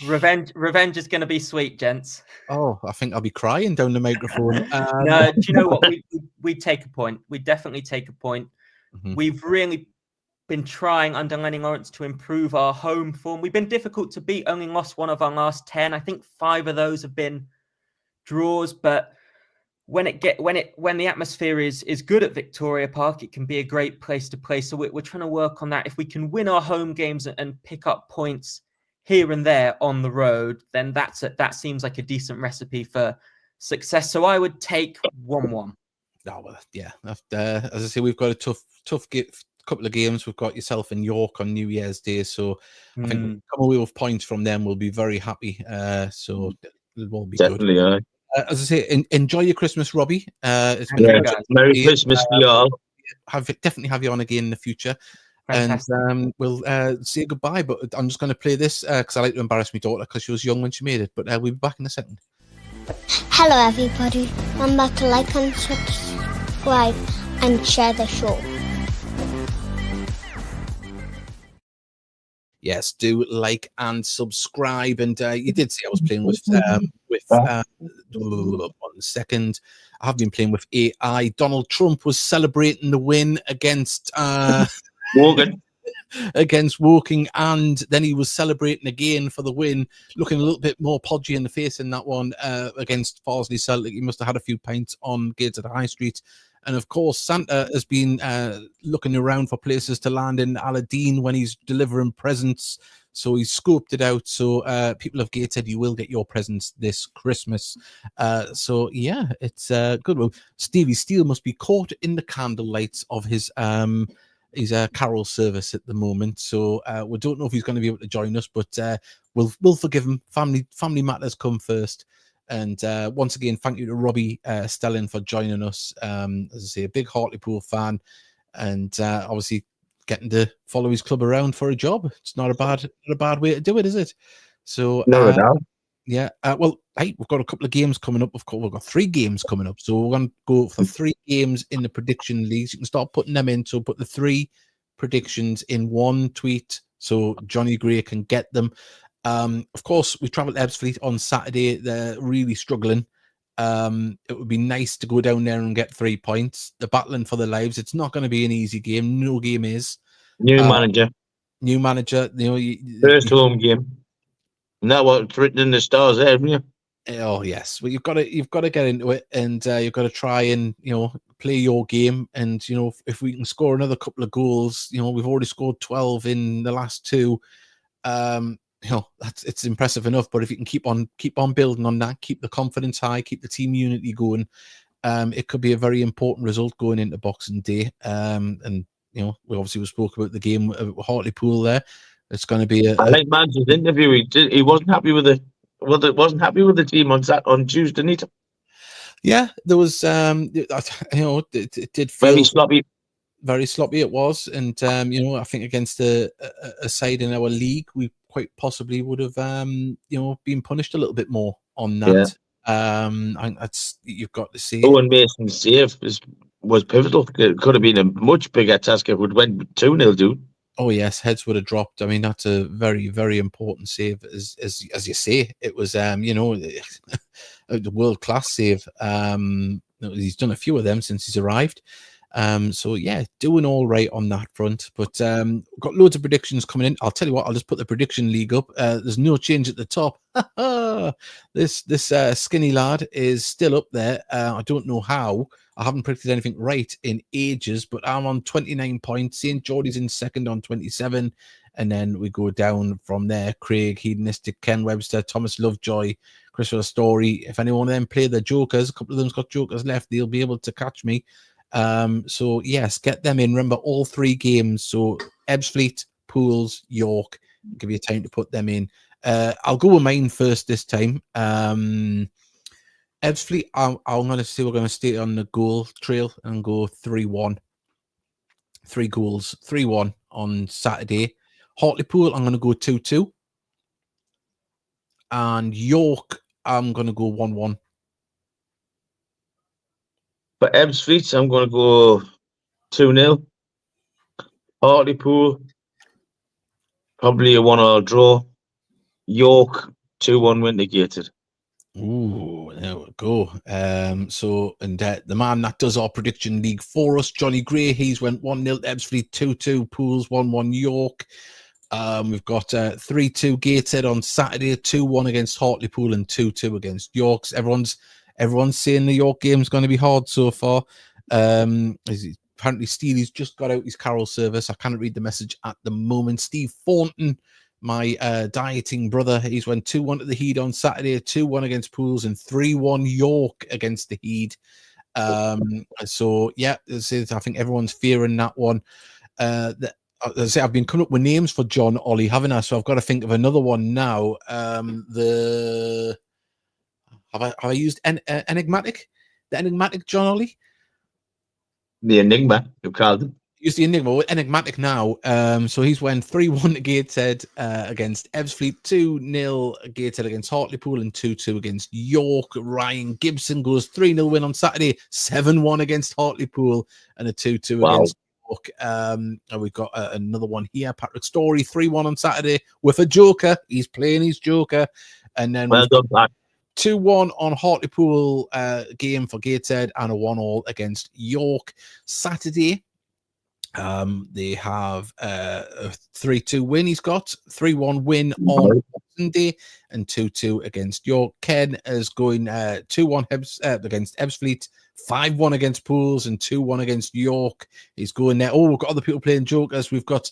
Revenge is going to be sweet, gents. Oh, I think I'll be crying down the microphone. No, do you know what? We take a point. We definitely take a point. We've really been trying under Lenny Lawrence to improve our home form. We've been difficult to beat, only lost 1 of our last 10. I think 5 of those have been draws, but when the atmosphere is good at Victoria Park, it can be a great place to play. So we're trying to work on that. If we can win our home games and pick up points here and there on the road, then that seems like a decent recipe for success. So I would take 1-1. Oh, well, yeah. As I say, we've got a tough couple of games. We've got yourself and York on New Year's Day, so I think we'll come away with points from them. We'll be very happy. So it'll all be Definitely, good. As I say, enjoy your Christmas, Robbie. It's been yeah. Merry Christmas to you all. Definitely have you on again in the future. Fantastic. And we'll say goodbye. But I'm just going to play this because I like to embarrass my daughter because she was young when she made it. But we'll be back in a second. Hello everybody, remember to like and subscribe and share the show. Yes, do like and subscribe. And you did see I was playing with 1 second. I have been playing with AI. Donald Trump was celebrating the win against Morgan. against Woking, and then he was celebrating again for the win, looking a little bit more podgy in the face in that one against Farsley Celtic. He must have had a few pints on Gateshead High Street. And of course, Santa has been looking around for places to land in Aladdin when he's delivering presents. So he's scoped it out. So people of Gateshead, you will get your presents this Christmas. So yeah, it's good. Well, Stevie Steele must be caught in the candlelights of his carol service at the moment. So we don't know if he's going to be able to join us, but we'll forgive him. Family matters come first. And once again, thank you to Robbie Stelling for joining us. As I say, a big Hartlepool fan, and obviously getting to follow his club around for a job. It's not a bad way to do it, is it? So No doubt. yeah. Well, hey, we've got a couple of games coming up. Of course, we've got 3 games coming up. So we're going to go for 3 games in the prediction leagues. You can start putting them in. So put the 3 predictions in one tweet so Johnny Gray can get them. Of course, we travelled to Ebbsfleet on Saturday. They're really struggling. It would be nice to go down there and get 3 points. They're battling for their lives. It's not going to be an easy game. No game is. New manager. New manager. You know, First home game. And that's what's written in the stars there, haven't you? Oh yes. Well, you've got to get into it, and you've got to try and play your game. And if we can score another couple of goals, we've already scored 12 in the last 2. It's impressive enough. But if you can keep on building on that, keep the confidence high, keep the team unity going, it could be a very important result going into Boxing Day. And we obviously spoke about the game at Hartlepool there. It's going to be I like Man's interview. He wasn't happy with the team on Tuesday night. Yeah, there was it did feel Very sloppy. Very sloppy it was, and I think against a side in our league, we quite possibly would have been punished a little bit more on that. Yeah. I think that's you've got to see. Owen Mason's save was pivotal. It could have been a much bigger task if it would went 2-0, dude. Oh yes, heads would have dropped. I mean, that's a very, very important save, as you say. It was a world class save. He's done a few of them since he's arrived. So yeah, doing all right on that front. But got loads of predictions coming in. I'll tell you what, I'll just put the prediction league up. There's no change at the top. This skinny lad is still up there. I don't know how. I haven't predicted anything right in ages, but I'm on 29 points. St. Geordie's in second on 27. And then we go down from there. Craig, Hedonistic, Ken Webster, Thomas Lovejoy, Christopher Story. If anyone of them play their jokers, a couple of them's got jokers left, they'll be able to catch me. So yes, get them in. Remember all 3 games. So Ebbsfleet, Pools, York. Give you time to put them in. I'll go with mine first this time. Ebbsfleet, I'm going to say we're going to stay on the goal trail and go 3-1. 3 goals, 3-1 on Saturday. Hartlepool, I'm going to go 2-2. And York, I'm going to go 1-1. For Ebbsfleet, I'm going to go 2-0. Hartlepool, probably a 1-1 draw. York, 2-1 win to Gateshead. Ooh, no, go. And the man that does our prediction league for us, Johnny Gray, he's went 1-0 Ebbsfleet, 2-2 Pools, 1-1 York. We've got 3-2 Gateshead on Saturday, 2-1 against Hartlepool and 2-2 against Yorks. Everyone's saying the York game's going to be hard so far. Apparently Steely's just got out his carol service. I can't read the message at the moment. Steve Thornton, my dieting brother, he's went 2-1 to the Heed on Saturday, 2-1 against Pools and 3-1 York against the Heed. So yeah, I think everyone's fearing that one. As I say, I've been coming up with names for John Ollie, haven't I? So I've got to think of another one now. Have I used enigmatic? The enigmatic John Ollie? The Enigma, you called him. Use the Enigma, enigmatic now. So he's went 3-1 to Gateshead against Ebbsfleet, 2-0 Gateshead against Hartlepool, and 2-2 against York. Ryan Gibson goes 3-0 win on Saturday, 7-1 against Hartlepool, and a 2-2 against York. And we've got another one here. Patrick Story, 3-1 on Saturday with a joker. He's playing his joker. And then well done, Pat. 2-1 on Hartlepool game for Gateshead and a 1-1 against York. Saturday, they have a 3-2 win. He's got 3-1 win on Boxing Day and 2-2 against York. Ken is going 2-1 against Ebbsfleet, 5-1 against Pools and 2-1 against York. He's going there. Oh, we've got other people playing jokers. We've got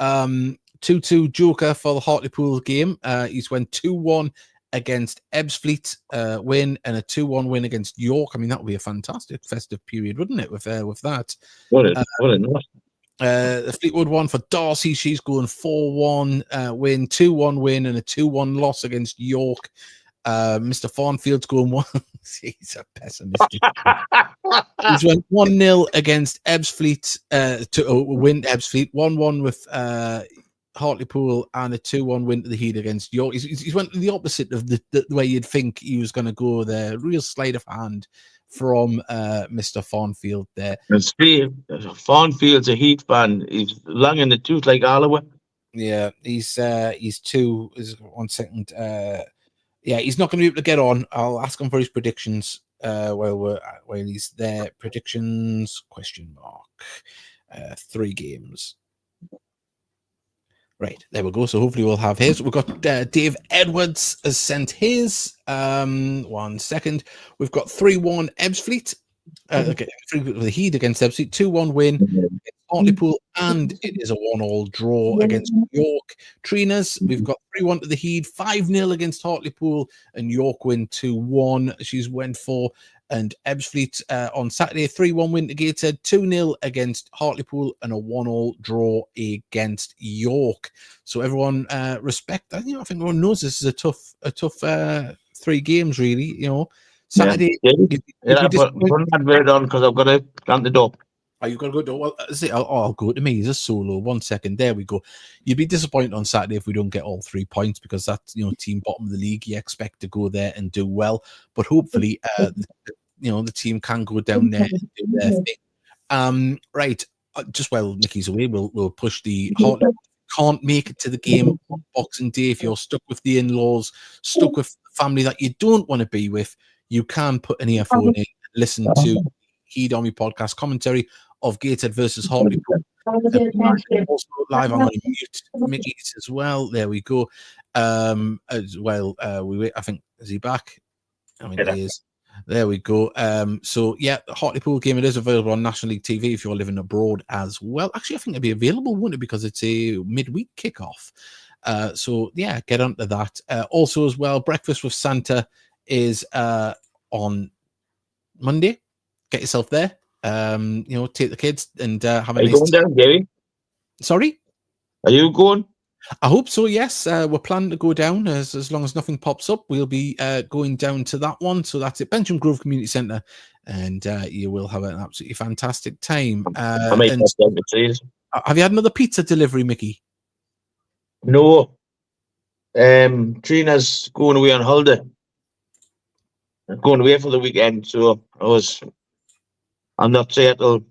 2-2 joker for the Hartlepool game. He's went 2-1 against Ebbsfleet win and a 2-1 win against York. I mean, that would be a fantastic festive period, wouldn't it, with that? What a nice. The Fleetwood one for Darcy, she's going 4-1 win, 2-1 win and a 2-1 loss against York. Mr. Farnfield's going 1. He's a pessimist. He's went 1-0 against Ebbsfleet to win Ebbsfleet, 1-1 with Hartlepool and a 2-1 win to the Heat against York. He's went the opposite of the way you'd think he was going to go there. Real sleight of hand from Mr. Farnfield there. And Steve, Farnfield's a Heat fan. He's long in the tooth like Oliver. Yeah, he's 2. Is 1 second. Yeah, he's not going to be able to get on. I'll ask him for his predictions while he's there. Predictions ? 3 games. Right, there we go. So hopefully we'll have his. We've got Dave Edwards has sent his. 1 second. We've got 3-1 Ebbsfleet. The Heat against Ebbsfleet. 2-1 win against Hartlepool, and it is a 1-1 draw against York. Trina's, we've got 3-1 to the Heat, 5-0 against Hartlepool, and York win 2-1. She's went for. And Ebbsfleet on Saturday, 3-1 win to Gateshead, 2-0 against Hartlepool, and a 1-1 draw against York. So everyone respect that. I think everyone knows this is a tough 3 games, really. Saturday. Yeah. Put that word on because I've got to count the door. Oh, you've got to go. Well, I'll go to me. It's a solo. 1 second. There we go. You'd be disappointed on Saturday if we don't get all 3 points because that's team bottom of the league. You expect to go there and do well, but hopefully, the team can go down there and do their thing. Right. Just while Mickey's away, we'll push the heart. Can't make it to the game on Boxing Day if you're stuck with the in-laws, stuck with the family that you don't want to be with. You can put an earphone in and listen to Heed Army podcast commentary of Gateshead versus Hartlepool. Also live, I'm going to mute Mickey's as well. There we go. As well, I think, is he back? I mean, he is. There we go. So yeah, the Hartlepool game, it is available on National League TV if you're living abroad as well. Actually, I think it'd be available, wouldn't it? Because it's a midweek kickoff. So yeah, get onto that. Also as well, Breakfast with Santa is on Monday. Get yourself there. Take the kids and have a nice going down, Gary? Sorry? Are you going? I hope so, yes. We're planning to go down as long as nothing pops up. We'll be going down to that one. So that's at Benjamin Grove Community Centre, and you will have an absolutely fantastic time. I might have you had another pizza delivery, Mickey? No. Trina's going away on holiday. I'm going away for the weekend, so I'm not saying till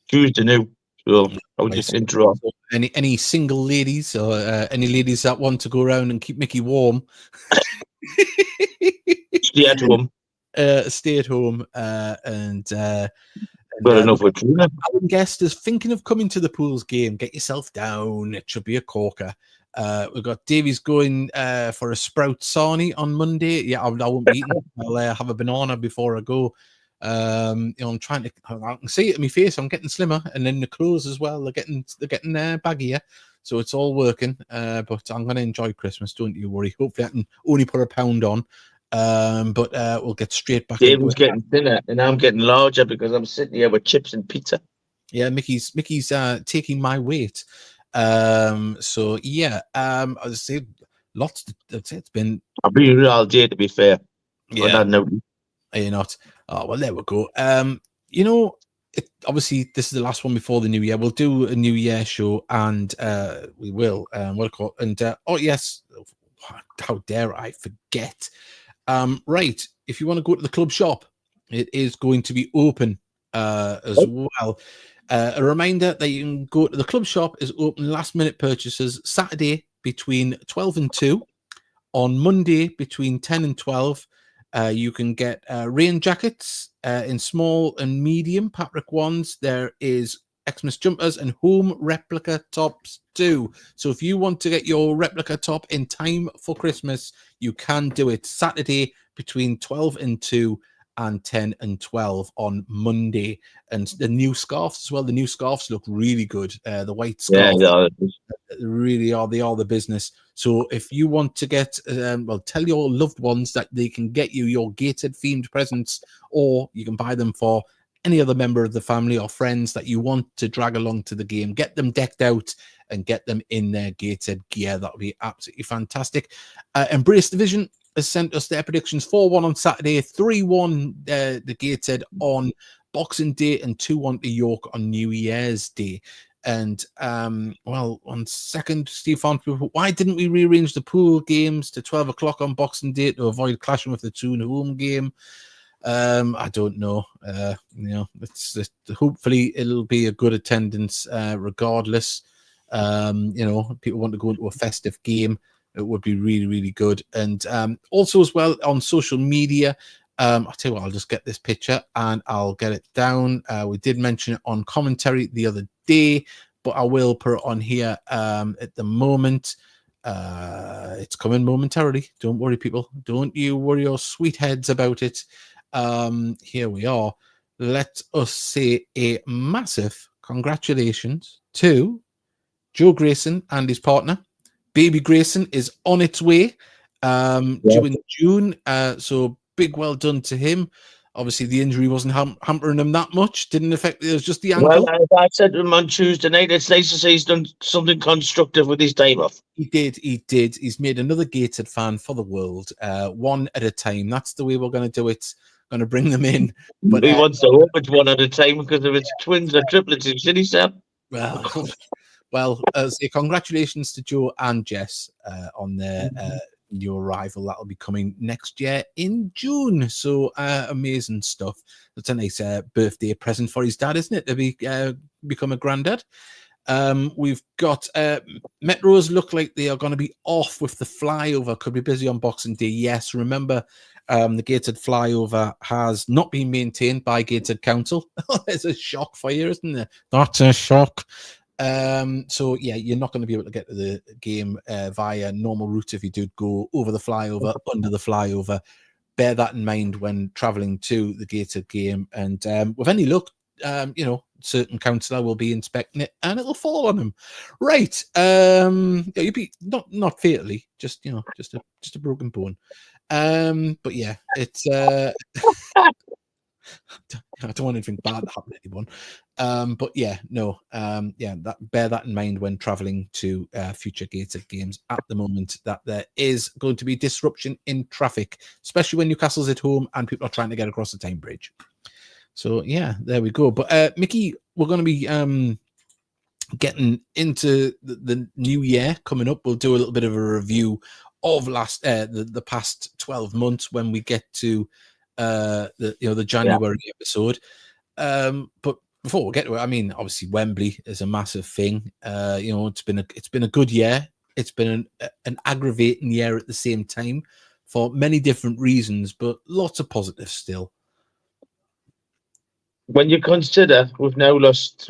Tuesday now. So I'll just interrupt. Any single ladies or any ladies that want to go around and keep Mickey warm? Stay at home. stay at home and Well, enough with tuna. our guest is thinking of coming to the Pools game. Get yourself down. It should be a corker. We've got Davies going for a sprout sarnie on Monday. Yeah, I won't be eating. I'll have a banana before I go. I'm trying to. I can see it in my face. I'm getting slimmer, and then the clothes as well. They're getting baggier. So it's all working. But I'm going to enjoy Christmas. Don't you worry. Hopefully, I can only put a pound on. But we'll get straight back into David's it. getting thinner, and I'm getting larger because I'm sitting here with chips and pizza. Yeah, Mickey's taking my weight. So yeah, I say lots. That's it. It's been I'll be real all day, to be fair. On yeah. that note. Are you not? Oh well, there we go. Obviously this is the last one before the new year. We'll do a new year show, and we will. Oh yes, how dare I forget? Right, if you want to go to the club shop, it is going to be open as well. A reminder that you can go to the club shop is open last minute purchases Saturday between 12 and 2, on Monday between 10 and 12. You can get rain jackets in small and medium Patrick ones. There is Xmas jumpers and home replica tops too. So if you want to get your replica top in time for Christmas, you can do it Saturday between 12 and 2 and 10 and 12 on Monday. And the new scarves as well. The new scarves look really good. The white scarf. Yeah, Really are. They are the business. So if you want to get, tell your loved ones that they can get you your Gateshead themed presents, or you can buy them for any other member of the family or friends that you want to drag along to the game. Get them decked out and get them in their Gateshead gear. That'll be absolutely fantastic. Embrace Division has sent us their predictions: 4-1 on Saturday, 3-1 the Gateshead on Boxing Day, and 2-1 to York on New Year's Day. And on second, Steve Farnsworth, why didn't we rearrange the pool games to 12 o'clock on Boxing Day to avoid clashing with the Toon home game? I don't know. Hopefully it'll be a good attendance regardless. People want to go into a festive game. It would be really, really good. And also as well on social media, I'll tell you what, I'll just get this picture and I'll get it down. We did mention it on commentary the other day, but I will put it on here at the moment. It's coming momentarily. Don't worry, people. Don't you worry your sweet heads about it. Here we are. Let us say a massive congratulations to Joe Grayson and his partner. Baby Grayson is on its way due in June. So big well done to him. Obviously, the injury wasn't hampering him that much. Didn't affect it. It was just the ankle. Well, I said to him on Tuesday night, it's nice to say he's done something constructive with his time off. He did. He's made another Gateshead fan for the world, one at a time. That's the way we're going to do it. Going to bring them in. But he wants to hope it's one at a time because if it's twins or triplets, it's silly, Sam. Well, congratulations to Joe and Jess on their new arrival. That'll be coming next year in June. So amazing stuff. That's a nice birthday present for his dad, isn't it? To become a granddad. We've got Metros look like they are going to be off with the flyover. Could be busy on Boxing Day. Yes, remember the Gateshead flyover has not been maintained by Gateshead Council. It's a shock for you, isn't it? That's a shock. So yeah, you're not going to be able to get to the game via normal route if you do go over the flyover, under the flyover. Bear that in mind when traveling to the Gateshead game, and with any luck, certain councillor will be inspecting it and it'll fall on him. Right. You'd be not fatally, just a broken bone. But yeah, it's I don't want anything bad to happen to anyone. But yeah, no, bear that in mind when traveling to future Gateshead games. At the moment, that there is going to be disruption in traffic, especially when Newcastle's at home and people are trying to get across the Tyne Bridge. So yeah, there we go. But Mickey, we're going to be getting into the new year coming up. We'll do a little bit of a review of the past 12 months when we get to the January episode. But before we get to it, I mean, obviously Wembley is a massive thing. It's been a good year. It's been an aggravating year at the same time for many different reasons, but lots of positives still. When you consider we've lost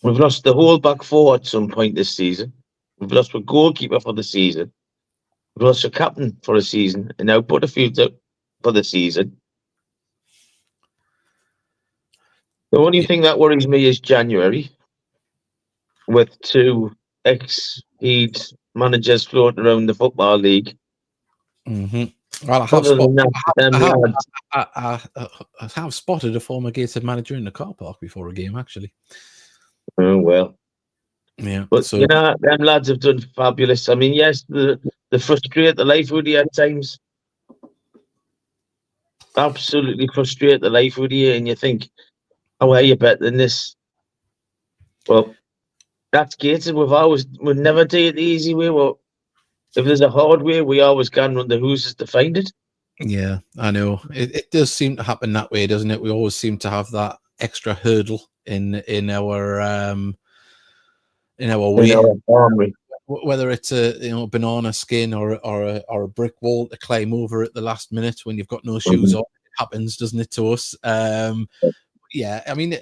the whole back four at some point this season. We've lost a goalkeeper for the season. We've lost a captain for a season, and now Butterfield's out for the season. The only thing that worries me is January, with 2 ex-Heed managers floating around the Football League. Mm-hmm. Well, I have spotted a former Gateshead manager in the car park before a game, actually. Oh, well. Yeah. But, so, them lads have done fabulous. I mean, yes, they frustrate the life with you at times. Absolutely frustrate the life with you, and you think, how are you better than this? Well, that's Gateshead. We've never do it the easy way. Well, if there's a hard way, we always can run the hooses to find it. Yeah, I know. It does seem to happen that way, doesn't it? We always seem to have that extra hurdle in our way. Whether it's a banana skin or a brick wall to climb over at the last minute when you've got no shoes on, it happens, doesn't it, to us? Yeah, I mean,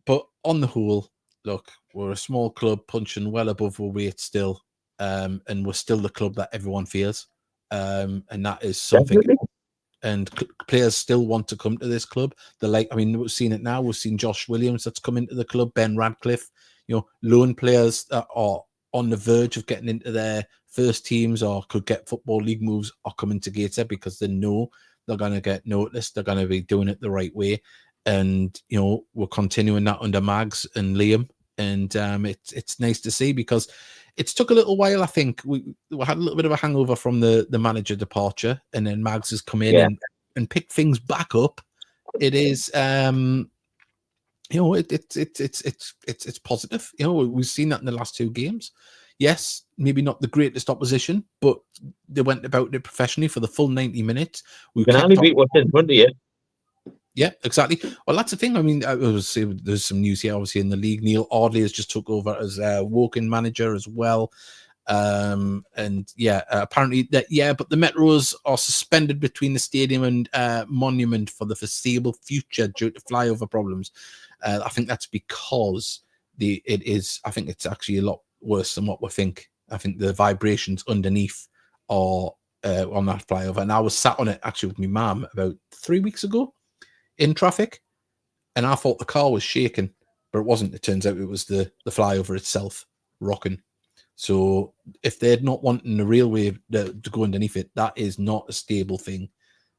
but on the whole, look, we're a small club punching well above our weight still, and we're still the club that everyone fears, and that is something. Definitely. And players still want to come to this club. We've seen it now. We've seen Josh Williams that's come into the club, Ben Radcliffe. Loan players that are on the verge of getting into their first teams or could get Football League moves are coming to Gateshead because they know they're going to get noticed. They're going to be doing it the right way. And, we're continuing that under Mags and Liam. And it's nice to see because it's took a little while. I think we had a little bit of a hangover from the manager departure, and then Mags has come in and picked things back up. It is, it's positive. We've seen that in the last 2 games. Yes, maybe not the greatest opposition, but they went about it professionally for the full 90 minutes. We can only beat what's in front of you. Yeah, exactly. Well, that's the thing. I mean, there's some news here, obviously, in the league. Neil Ardley has just took over as walk-in manager as well. Apparently but the Metros are suspended between the stadium and Monument for the foreseeable future due to flyover problems. I think that's because I think it's actually a lot worse than what we think. I think the vibrations underneath are on that flyover. And I was sat on it actually with my mum about 3 weeks ago in traffic, and I thought the car was shaking, but it wasn't. It turns out it was the flyover itself rocking. So if they're not wanting the railway to go underneath it, that is not a stable thing.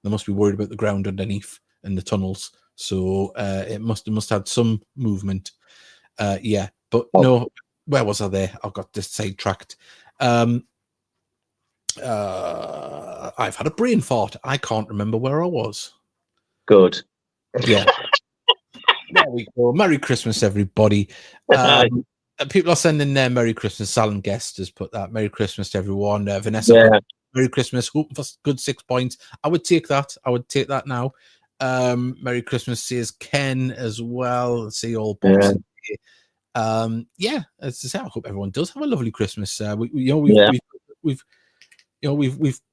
They must be worried about the ground underneath and the tunnels. So it must have had some movement. No, where was I there? I got this sidetracked. I've had a brain fart. I can't remember where I was. Good. Yeah. There we go. Merry Christmas, everybody. People are sending their Merry Christmas. Alan Guest has put that. Merry Christmas to everyone. Vanessa, Merry Christmas. Hoping for good 6 points. I would take that. now. Merry Christmas says Ken as well. Let's see all boxing. As I say, I hope everyone does have a lovely Christmas. We've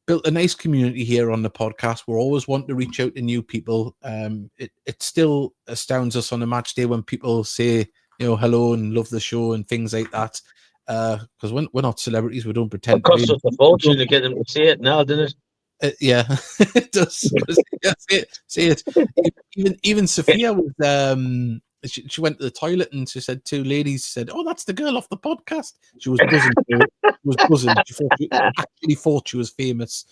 built a nice community here on the podcast. We're always wanting to reach out to new people. It still astounds us on a match day when people say, hello and love the show and things like that. Because we're not celebrities, we don't pretend. It costs us a fortune to get them to say it now, doesn't it? It does. Say it. Even Sophia was. She went to the toilet and she said, 2 ladies said, "Oh, that's the girl off the podcast." She was buzzing. She actually thought she was famous.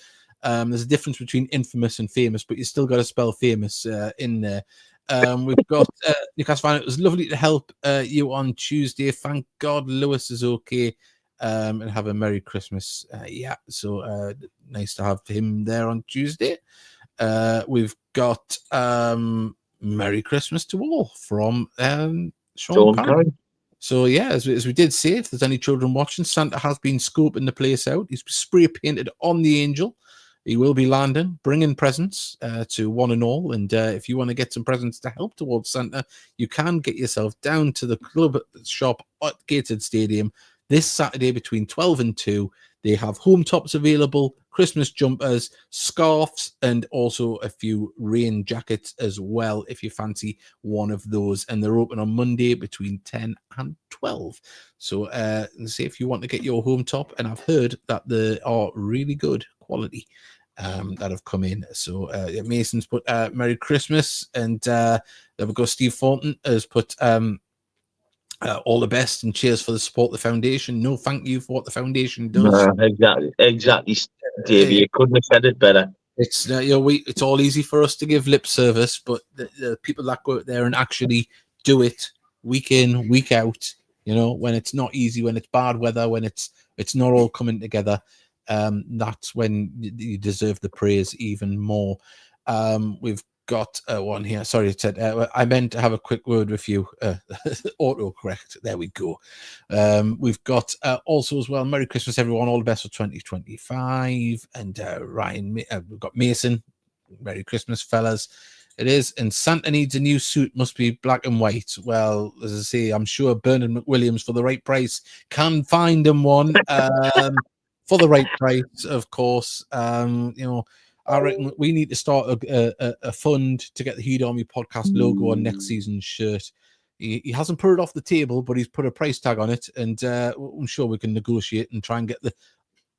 There's a difference between infamous and famous, but you still got to spell famous in there. We've got Newcastle fan. It was lovely to help you on Tuesday. Thank God Lewis is okay. And have a Merry Christmas. So nice to have him there on Tuesday. We've got Merry Christmas to all from Sean Parry. So as we did say, if there's any children watching, Santa has been scoping the place out. He's spray painted on the angel. He will be landing, bringing presents to one and all. And if you want to get some presents to help towards Santa, you can get yourself down to the club shop at Gateshead Stadium this Saturday between 12 and 2. They have home tops available, Christmas jumpers, scarves, and also a few rain jackets as well if you fancy one of those. And they're open on Monday between 10 and 12. So see if you want to get your home top. And I've heard that they are really good quality that have come in. So Mason's put Merry Christmas, and there we go. Steve Thornton has put all the best and cheers for the support of the foundation. No, thank you for what the foundation does. Exactly, Davey. You couldn't have said it better. It's it's all easy for us to give lip service, but the people that go out there and actually do it week in, week out, when it's not easy, when it's bad weather, when it's not all coming together, that's when you deserve the praise even more. We've got one here. Sorry, it said I meant to have a quick word with you. Autocorrect. There we go. We've got also as well. Merry Christmas, everyone. All the best for 2025. And Ryan, we've got Mason. Merry Christmas, fellas. It is. And Santa needs a new suit. Must be black and white. Well, as I say, I'm sure Bernard McWilliams, for the right price, can find him one. For the right price, of course. I reckon we need to start a fund to get the Heat Army podcast logo on next season's shirt. He hasn't put it off the table, but he's put a price tag on it, and I'm sure we can negotiate and try and get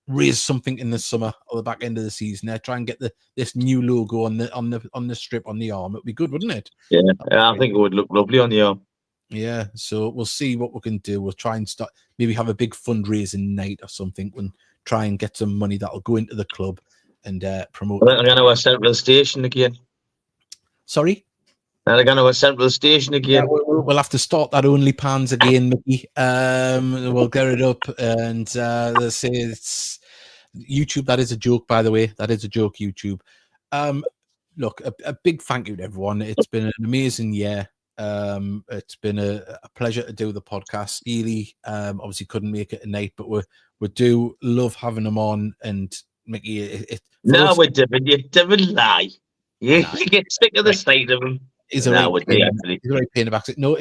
raise something in the summer or the back end of the season. Try and get this new logo on the strip on the arm. It'd be good, wouldn't it? Yeah, I think it would look lovely on the arm. Yeah, so we'll see what we can do. We'll try and maybe have a big fundraising night or something and try and get some money that'll go into the club and promote. I'm going to a Central Station again. Sorry? I'm going to a Central Station again. Yeah, we'll have to start that OnlyPans again, Mickey. We'll get it up, and let's say it's YouTube. That is a joke, by the way. That is a joke, YouTube. Look, a big thank you to everyone. It's been an amazing year. It's been a pleasure to do the podcast. Steely obviously couldn't make it tonight, but we do love having him on. And Mickey, we're different. You different lie. You get sick of the sight of him. He's a right pain in the backside. No,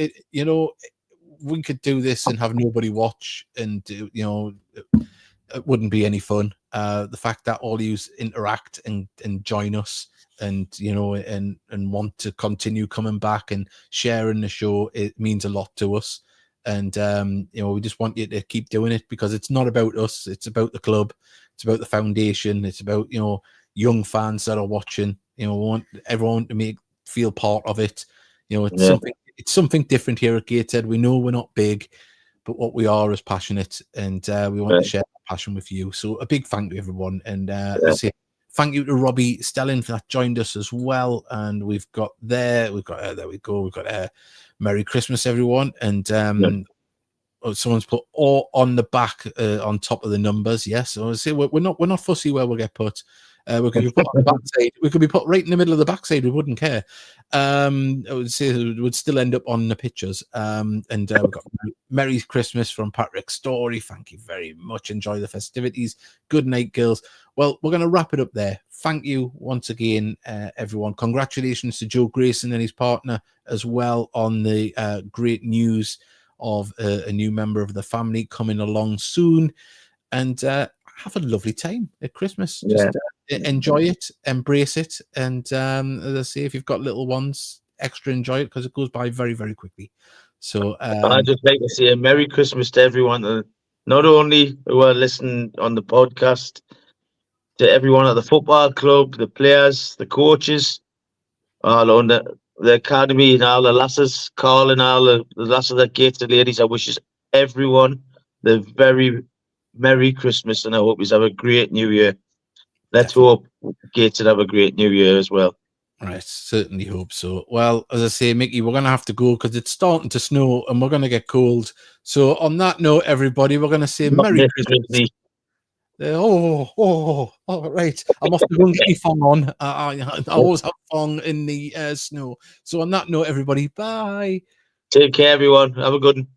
we could do this and have nobody watch, and it wouldn't be any fun. The fact that all you interact and join us, and and want to continue coming back and sharing the show, it means a lot to us. And we just want you to keep doing it, because it's not about us, it's about the club, it's about the foundation, it's about young fans that are watching. We want everyone to feel part of it. It's something different here at Gateshead. We know we're not big, but what we are is passionate, and we want to share that passion with you. So a big thank you, everyone. And say thank you to Robbie Stelling for that joined us as well. And we've got there we go. We've got Merry Christmas, everyone. And someone's put all on the back on top of the numbers. Yes, so I say we're not fussy where we'll get put. We could be put on the backside. We could be put right in the middle of the backside. We wouldn't care. I would say it would still end up on the pictures. And we've got Merry Christmas from Patrick Story. Thank you very much. Enjoy the festivities. Good night, girls. Well, we're going to wrap it up there. Thank you once again, everyone. Congratulations to Joe Grayson and his partner as well on the great news of a new member of the family coming along soon. And have a lovely time at Christmas. Just enjoy it, embrace it, and as I say, if you've got little ones, extra enjoy it, because it goes by very, very quickly. So I'd just like to say a Merry Christmas to everyone, not only who are listening on the podcast, to everyone at the football club, the players, the coaches, all on the academy, and all the lasses, Carl and all the lasses at Gateshead ladies. I wish everyone the very Merry Christmas, and I hope you have a great New Year. Let's hope Gateshead have a great New Year as well. I certainly hope so. Well, as I say, Mickey, we're going to have to go because it's starting to snow and we're going to get cold. So on that note, everybody, we're going to say Merry Christmas. Right. I'm off to go and get my thong on. I always have thong in the snow. So on that note, everybody, bye. Take care, everyone. Have a good one.